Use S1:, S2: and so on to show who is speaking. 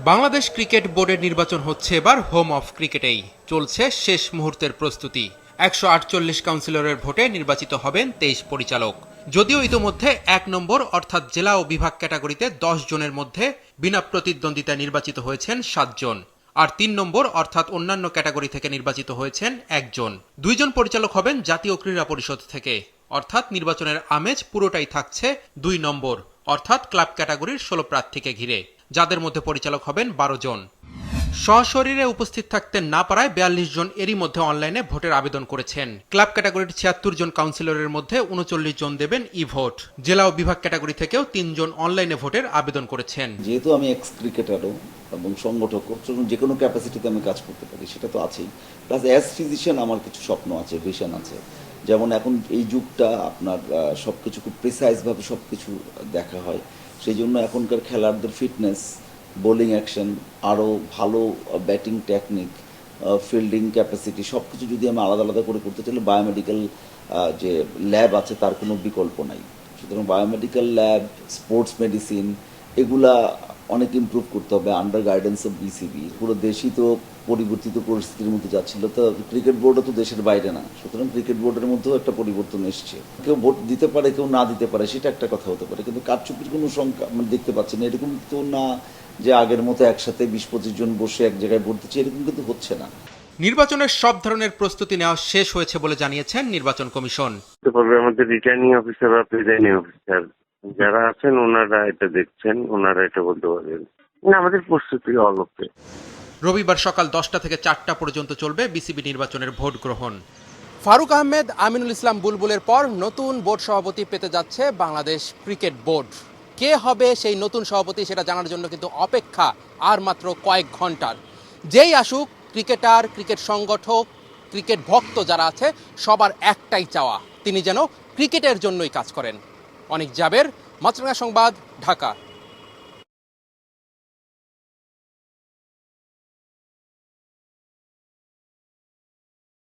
S1: Bangladesh cricket বোর্ডের নির্বাচন হচ্ছে এবার হোম অফ ক্রিকেটেই। চলছে শেষ মুহূর্তের প্রস্তুতি। 148 কাউন্সিলরের ভোটে নির্বাচিত হবেন 23 পরিচালক। যদিও ইতোমধ্যে 1 নম্বর অর্থাৎ জেলা ও বিভাগ ক্যাটাগরিতে 10 জনের মধ্যে বিনা প্রতিদ্বন্দ্বিতায় নির্বাচিত হয়েছেন 7 জন, আর 3 নম্বর অর্থাৎ অন্যান্য ক্যাটাগরি থেকে নির্বাচিত হয়েছেন 1 জন। 2 জন পরিচালক হবেন জাতীয় ক্রীড়া পরিষদ থেকে, অর্থাৎ নির্বাচনের আমেজ পুরোটাই থাকছে 2 নম্বর অর্থাৎ ক্লাব ক্যাটাগরির 16 প্রার্থীকে ঘিরে, যাদের মধ্যে পরিচালক হবেন 12 জন। সশরীরে উপস্থিত থাকতে না পারায় 42 জন এরই মধ্যে অনলাইনে ভোটের আবেদন করেছেন। ক্লাব ক্যাটাগরির 76 জন কাউন্সিলরের মধ্যে 39 জন দেবেন ই ভোট। জেলা ও বিভাগ ক্যাটাগরি থেকেও 3 জন অনলাইনে ভোটের আবেদন করেছেন।
S2: যেহেতু আমি এক্স ক্রিকেটারও এবং সংগঠক, যে কোনো ক্যাপাসিটিতে আমি কাজ করতে পারি, সেটা তো আছেই। প্লাস অ্যাজ ফিজিশিয়ান আমার কিছু স্বপ্ন আছে, ভিশন আছে। যেমন এখন এই যুগটা আপনার সব কিছু খুব প্রিসাইজভাবে সব কিছু দেখা হয়, সেই জন্য এখনকার খেলোয়াড়দের ফিটনেস, বোলিং অ্যাকশন, আরও ভালো ব্যাটিং টেকনিক, ফিল্ডিং ক্যাপাসিটি সব কিছু যদি আমি আলাদা আলাদা করে করতে চাইলে বায়োমেডিক্যাল যে ল্যাব আছে তার কোনো বিকল্প নাই। সুতরাং বায়োমেডিক্যাল ল্যাব, স্পোর্টস মেডিসিন, এগুলা অনেক ইমপ্রুভ করতে হবে আন্ডার গাইডেন্স অফ বিসিবি। পুরো দেশই তো পরিবর্তিত পরিস্থিতির মধ্যে যাচ্ছিল, তো ক্রিকেট বোর্ডও তো দেশের বাইরে না, সুতরাং ক্রিকেট বোর্ডের মধ্যেও একটা পরিবর্তন এসছে। কেউ ভোট দিতে পারে, কেউ না দিতে পারে, সেটা একটা কথা হতে পারে, কিন্তু কারচুপির কোনো সংখ্যা আমরা দেখতে পাচ্ছি না। এরকম তো না যে আগের মতো একসাথে 20-25 জন বসে এক জায়গায় ভোট দিচ্ছে, এরকম কিন্তু হচ্ছে না।
S1: নির্বাচনের সব ধরনের প্রস্তুতি নেওয়া শেষ হয়েছে বলে জানিয়েছেন নির্বাচন কমিশন।
S3: আমাদের রিটার্নিং অফিসার বা প্রিজাইডিং অফিসার যারা আছেন ওনারা এটা দেখছেন, ওনারা এটা বলতে পারবেন। আমাদের প্রস্তুতি অলপে।
S1: রবিবার সকাল 10টা থেকে 4টা পর্যন্ত চলবে বিসিবি নির্বাচনের ভোট গ্রহণ। ফারুক আহমেদ, আমিনুল ইসলাম বুলবুলের পর নতুন বোর্ড সভাপতি পেতে যাচ্ছে বাংলাদেশ ক্রিকেট বোর্ড। কে হবে সেই নতুন সভাপতি সেটা জানার জন্য কিন্তু অপেক্ষা আর মাত্র কয়েক ঘন্টার। যেই আসুক, ক্রিকেটার, ক্রিকেট সংগঠক, ক্রিকেট ভক্ত যারা আছে সবার একটাই চাওয়া, তিনি যেন ক্রিকেটের জন্যই কাজ করেন। অনিক জাবের, মাছরাঙা সংবাদ, ঢাকা।